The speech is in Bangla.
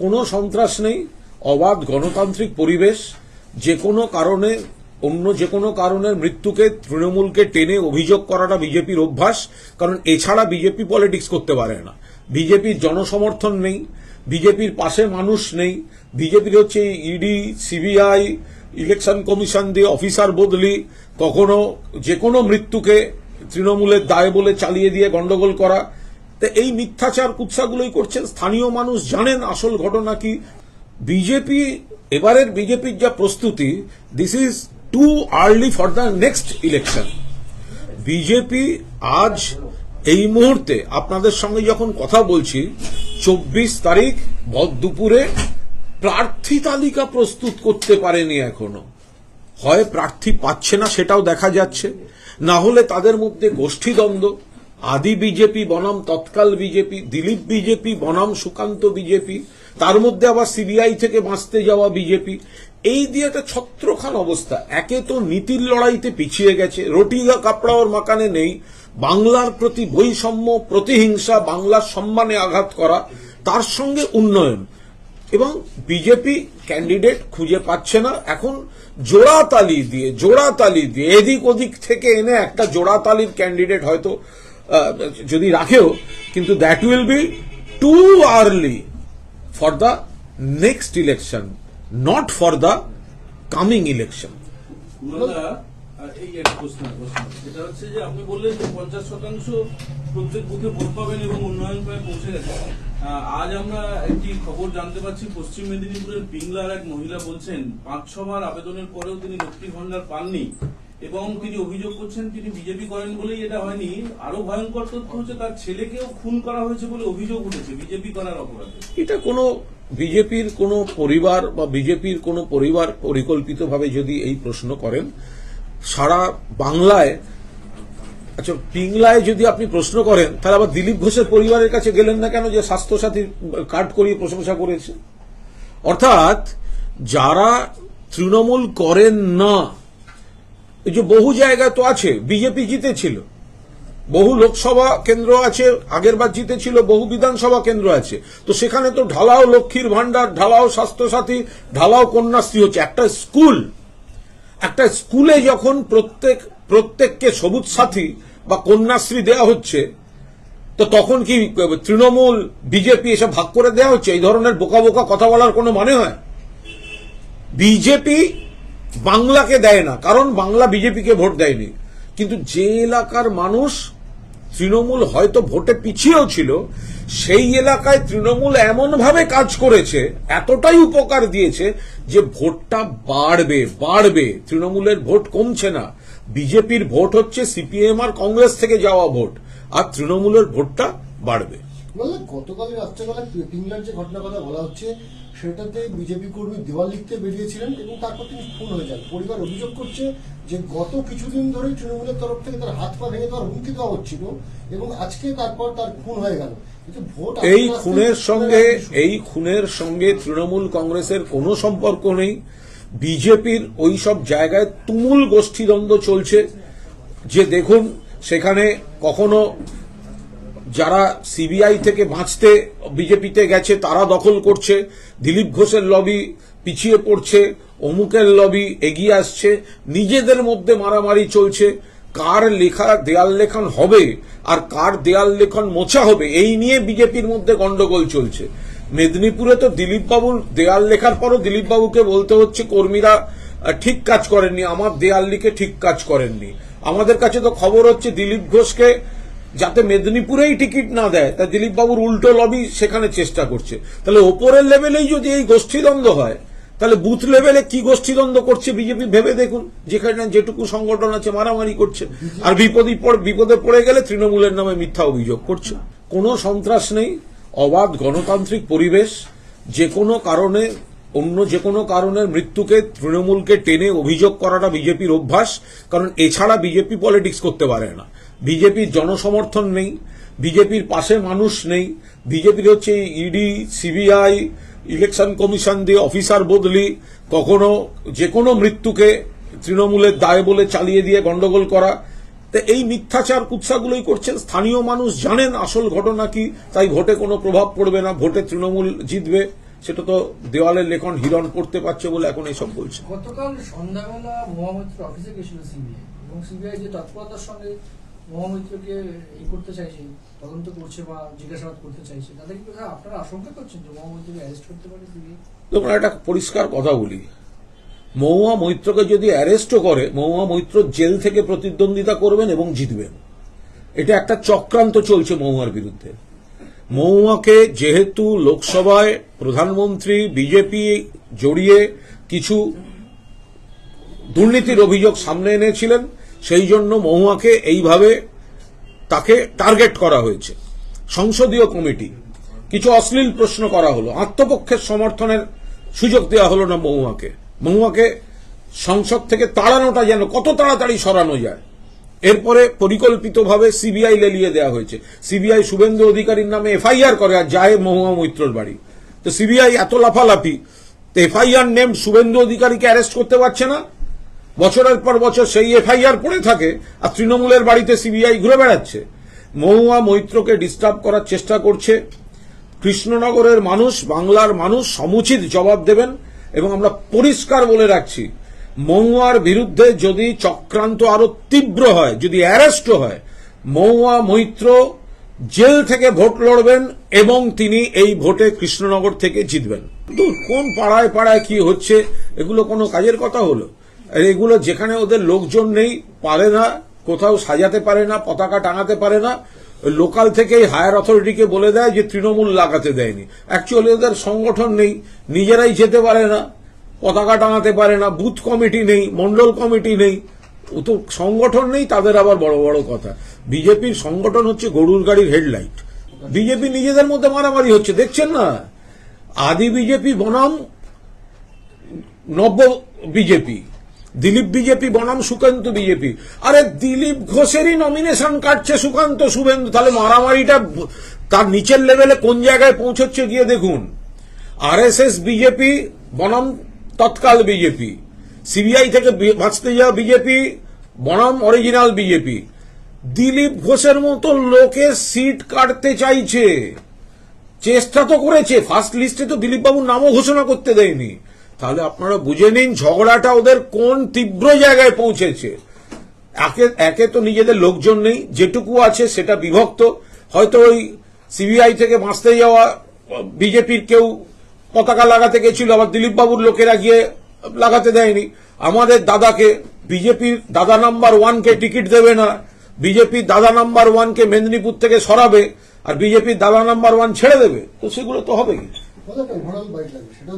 কোনো সন্ত্রাস নেই, অবাধ গণতান্ত্রিক পরিবেশ। যে কোনো কারণে অন্য যে কোনো কারণের মৃত্যুকে তৃণমূলকে টেনে অভিযোগ করাটা বিজেপির অভ্যাস, কারণ এছাড়া বিজেপি পলিটিক্স করতে পারে না। বিজেপির জনসমর্থন নেই, বিজেপির পাশে মানুষ নেই, বিজেপির হচ্ছে ইডি, সিবিআই, ইলেকশন কমিশন দিয়ে অফিসার বদলি, কখনো যে কোনো মৃত্যুকে তৃণমূলের দায় বলে চালিয়ে দিয়ে গন্ডগোল করা। তো এই মিথ্যাচার কুৎসাগুলোই করছেন। স্থানীয় মানুষ জানেন আসল ঘটনা কি। বিজেপি এবারের বিজেপির যা প্রস্তুতি, this is too early for the next election. BJP আজ এই মুহূর্তে আপনাদের সঙ্গে যখন কথা বলছি, 24 তারিখ দুপুরে প্রার্থী তালিকা প্রস্তুত করতে পারেনি এখনো। হয় প্রার্থী পাচ্ছে না, সেটাও দেখা যাচ্ছে, না হলে তাদের মধ্যে গোষ্ঠীদ্বন্দ্ব। আদি বিজেপি বনাম তৎকাল বিজেপি, দিলীপ বিজেপি বনাম সুকান্ত বিজেপি, তার মধ্যে আবার সিবিআই থেকে বাঁচতে যাওয়া বিজেপি। এই দিয়ে একটা ছত্রখান অবস্থা। একে তো নীতির লড়াইতে পিছিয়ে গেছে, রোটিগা কাপড়াওয়ার মাকানে নেই, বাংলার প্রতি বৈষম্য, প্রতিহিংসা, বাংলার সম্মানে আঘাত করা, তার সঙ্গে উন্নয়ন। এবং বিজেপি ক্যান্ডিডেট খুঁজে পাচ্ছে না। এখন জোড়াতালি দিয়ে এদিক ওদিক থেকে এনে একটা জোড়াতালির ক্যান্ডিডেট হয়তো যদি রাখেও, কিন্তু that will be too early for the next election, not for the coming election. এই একটা প্রশ্ন, এটা হচ্ছে যে আপনি বললেন যে 50% প্রত্যেক বুথে ভোট পাবেন এবং উন্নয়ন প্রায় পৌঁছে গেছে। আজ আমরা একটি খবর জানতে পারছি, পশ্চিম মেদিনীপুরের পিংলার এক মহিলা বলছেন 5-6 বার আবেদনের পরেও তিনি লক্ষ্মীর ভান্ডার পাননি এবং তিনি অভিযোগ করছেন তিনি বিজেপি করেন বলেই এটা হয়নি। আরো ভয়ঙ্কর তথ্য হচ্ছে তার ছেলেকেও খুন করা হয়েছে বলে অভিযোগ উঠেছে বিজেপি করার অপরাধে। এটা কোনো বিজেপির কোনো পরিবার বা বিজেপির কোনো পরিবার পরিকল্পিতভাবে যদি এই প্রশ্ন করেন, সারা বাংলায়, আচ্ছা পিংলায় যদি আপনি প্রশ্ন করেন, তাহলে আবার দিলীপ ঘোষের পরিবারের কাছে গেলেন না কেন যে স্বাস্থ্যসাথী কার্ড করিয়ে প্রশংসা করেছে? অর্থাৎ যারা তৃণমূল করেন না, এই যে বহু জায়গায় তো আছে, বিজেপি জিতেছিল, বহু লোকসভা কেন্দ্র আছে, আগের বার জিতেছিল, বহু বিধানসভা কেন্দ্র আছে, তো সেখানে তো ঢালাও লক্ষ্মীর ভান্ডার, ঢালাও স্বাস্থ্যসাথী, ঢালাও কন্যাশ্রী হচ্ছে। একটা স্কুলে যখন প্রত্যেককে সবুজ সাথী বা কন্যাশ্রী দেওয়া হচ্ছে, তো তখন কি তৃণমূল বিজেপি এসব ভাগ করে দেওয়া হচ্ছে? এই ধরনের বোকা বোকা কথা বলার কোনো মানে হয়? বিজেপি বাংলাকে দেয় না, কারণ বাংলা বিজেপিকে ভোট দেয়নি। কিন্তু যে এলাকার মানুষ তৃণমূল হয়তো ভোটে পিছিয়েও ছিল, সেই এলাকায় তৃণমূল এমনভাবে কাজ করেছে, এতটাই উপকার দিয়েছে যে ভোটটা বাড়বে। তৃণমূলের ভোট কমছে না। বিজেপির ভোট হচ্ছে সিপিএম আর কংগ্রেস থেকে যাওয়া ভোট, আর তৃণমূলের ভোটটা বাড়বে। গতকাল রাত্রেবেলা পিংলার যে ঘটনার কথা বলা হচ্ছে, সেটাতে বিজেপি কর্মী দেওয়াল লিখতে বেরিয়েছিলেন এবং তারপর তিনি খুন হয়ে যান। পরিবার অভিযোগ করছে যে গত কিছুদিন ধরে তৃণমূলের তরফ থেকে তার হাত পা ভেঙে দেওয়ার হুমকি দেওয়া হচ্ছিল এবং আজকে তারপর তার খুন হয়ে গেল। এই খুনের সঙ্গে তৃণমূল কংগ্রেসের কোনো সম্পর্ক নেই। বিজেপির ওই সব জায়গায় তুমুল গোষ্ঠীদ্বন্দ্ব চলছে। যে দেখুন, সেখানে কখনো যারা সিবিআই থেকে বাঁচতে বিজেপিতে গেছে তারা দখল করছে, দিলীপ ঘোষের লবি পিছিয়ে পড়ছে, অমুকের লবি এগিয়ে আসছে, নিজেদের মধ্যে মারামারি চলছে। কার লেখা দেয়াল লেখন হবে আর কার দেয়াল লেখন মোছা হবে, এই নিয়ে বিজেপির মধ্যে গন্ডগোল চলছে। মেদিনীপুরে তো দিলীপবাবুর দেয়াল লেখার পরও দিলীপবাবুকে বলতে হচ্ছে কর্মীরা ঠিক কাজ করেননি, আমার দেয়াল লিখে ঠিক কাজ করেননি। আমাদের কাছে তো খবর হচ্ছে দিলীপ ঘোষকে যাতে মেদিনীপুরেই টিকিট না দেয়, তা দিলীপবাবুর উল্টো লবি সেখানে চেষ্টা করছে। তাহলে ওপরের লেভেলেই যদি এই গোষ্ঠীদ্বন্দ্ব হয়, তাহলে বুথ লেভেলে কি গোষ্ঠীদ্বন্দ্ব করছে বিজেপি ভেবে দেখুন। যেখানে যেটুকু সংগঠন আছে মারামারি করছে, আর বিপদে পড়ে গেলে তৃণমূলের নামে মিথ্যা অভিযোগ করছে। কোনো সন্ত্রাস নেই, অবাধ গণতান্ত্রিক পরিবেশ। যে কোনো কারণে অন্য যে কোনো কারণের মৃত্যুকে তৃণমূলকে টেনে অভিযোগ করাটা বিজেপির অভ্যাস, কারণ এছাড়া বিজেপি পলিটিক্স করতে পারে না। বিজেপির জনসমর্থন নেই, বিজেপির পাশে মানুষ নেই, বিজেপির হচ্ছে ইডি, সিবিআই, ইলেকশন কমিশন দিয়ে অফিসার বদলি, কখনো যে কোনো মৃত্যুকে তৃণমূলের দায় বলে চালিয়ে দিয়ে গন্ডগোল করা। তো এই মিথ্যাচার কুৎসাগুলোই করছেন। স্থানীয় মানুষ জানেন আসল ঘটনা কি, তাই ভোটে কোনো প্রভাব পড়বে না, ভোটে তৃণমূল জিতবে, সেটা তো দেওয়ালের লেখন হিরণ পড়তে পারছে বলে এখন এইসব বলছে। গতকাল সন্ধ্যাবেলা মহামৈত্র অফিসে গেছিল সিবিআই, এবং সিবিআই যে তৎপরতার সঙ্গে মহামৈত্রকে করতে চাইছে, তদন্ত করছে বা জিজ্ঞাসাবাদ করতে চাইছে, তাতে কি আপনারা আশঙ্কা করছেন যে মহামৈত্রকে অ্যারেস্ট করতে পারে সিবিআই? তোমরা একটা পরিষ্কার কথা বলি, মহুয়া মৈত্রকে যদি অ্যারেস্টও করে, মহুয়া মৈত্র জেল থেকে প্রতিদ্বন্দ্বিতা করবেন এবং জিতবেন। এটা একটা চক্রান্ত চলছে মহুয়ার বিরুদ্ধে। মহুয়াকে যেহেতু লোকসভায় প্রধানমন্ত্রী বিজেপি জড়িয়ে কিছু দুর্নীতির অভিযোগ সামনে এনেছিলেন, সেই জন্য মহুয়াকে এইভাবে তাকে টার্গেট করা হয়েছে। সংসদীয় কমিটি কিছু অশ্লীল প্রশ্ন করা হলো, আত্মপক্ষের সমর্থনের সুযোগ দেওয়া হলো না মহুয়াকে। মহুয়াকে সংসদ থেকে তাড়ানোটা যেন কত তাড়াতাড়ি সরানো যায়, এরপরে পরিকল্পিতভাবে সিবিআই লেলিয়ে দেওয়া হয়েছে। সিবিআই শুভেন্দু অধিকারীর নামে এফআইআর করে আর যায় মহুয়া মৈত্রর বাড়ি। তো সিবিআই এত লাফালাফি, তো এফআইআর নেম শুভেন্দু অধিকারীকে অ্যারেস্ট করতে পারছে না। বছরের পর বছর সেই এফআইআর পড়ে থাকে, আর তৃণমূলের বাড়িতে সিবিআই ঘুরে বেড়াচ্ছে। মহুয়া মৈত্রকে ডিস্টার্ব করার চেষ্টা করছে। কৃষ্ণনগরের মানুষ, বাংলার মানুষ সমুচিত জবাব দেবেন। এবং আমরা পরিষ্কার বলে রাখছি, মহুয়ার বিরুদ্ধে যদি চক্রান্ত আরো তীব্র হয়, যদি অ্যারেস্ট হয়, মহুয়া মৈত্র জেল থেকে ভোট লড়বেন এবং তিনি এই ভোটে কৃষ্ণনগর থেকে জিতবেন। দূর, কোন পাড়ায় পাড়ায় কি হচ্ছে, এগুলো কোনো কাজের কথা হলো? আর এগুলো যেখানে ওদের লোকজন নেই, পারে না, কোথাও সাজাতে পারে না, পতাকা টাঙাতে পারে না, লোকাল থেকেই হায়ার অথরিটিকে বলে দেয় যে তৃণমূল লাগাতে দেয়নি। অ্যাকচুয়ালি ওদের সংগঠন নেই, নিজেরাই যেতে পারে না, পতাকা টাঙাতে পারে না, বুথ কমিটি নেই, মন্ডল কমিটি নেই, ও তো সংগঠন নেই, তাদের আবার বড় বড় কথা। বিজেপির সংগঠন হচ্ছে গরুর গাড়ির হেডলাইট। বিজেপি নিজেদের মধ্যে মারামারি হচ্ছে, দেখছেন না? আদি বিজেপি বনাম নব্য বিজেপি, দিলীপ বিজেপি বনাম সুকান্ত বিজেপি। আরে দিলীপ ঘোষেরই নমিনেশন কাটছে সুকান্ত শুভেন্দু, তাহলে মারামারিটা তার নিচের লেভেলে কোন জায়গায় পৌঁছচ্ছে গিয়ে দেখুন। আরএসএস বিজেপি বনাম তৎকাল বিজেপি, সিবিআই থেকে বাঁচতে যাওয়া বিজেপি বনাম অরিজিনাল বিজেপি। দিলীপ ঘোষের মতো লোকে সিট কাটতে চাইছে, চেষ্টা তো করেছে, ফার্স্ট লিস্টে তো দিলীপ বাবুর নামও ঘোষণা করতে দেয়নি। তাহলে আপনারা বুঝে নিন ঝগড়াটা ওদের কোন তীব্র জায়গায় পৌঁছেছে। একে তো নিজেদের লোকজন নেই, যেটুকু আছে সেটা বিভক্ত। হয়তো ওই সিবিআই থেকে বাঁচতে যাওয়া বিজেপির কেউ পতাকা লাগাতে গেছিল, আবার দিলীপ বাবুর লোকেরা গিয়ে লাগাতে দেয়নি। আমাদের দাদাকে, বিজেপির দাদা নাম্বার 1-কে টিকিট দেবে না, বিজেপির দাদা নাম্বার 1-কে মেদিনীপুর থেকে সরাবে, আর বিজেপির দাদা নাম্বার 1 ছেড়ে দেবে, তো সেগুলো তো হবে কি? ওভারঅল বাইট লাগবে সেটা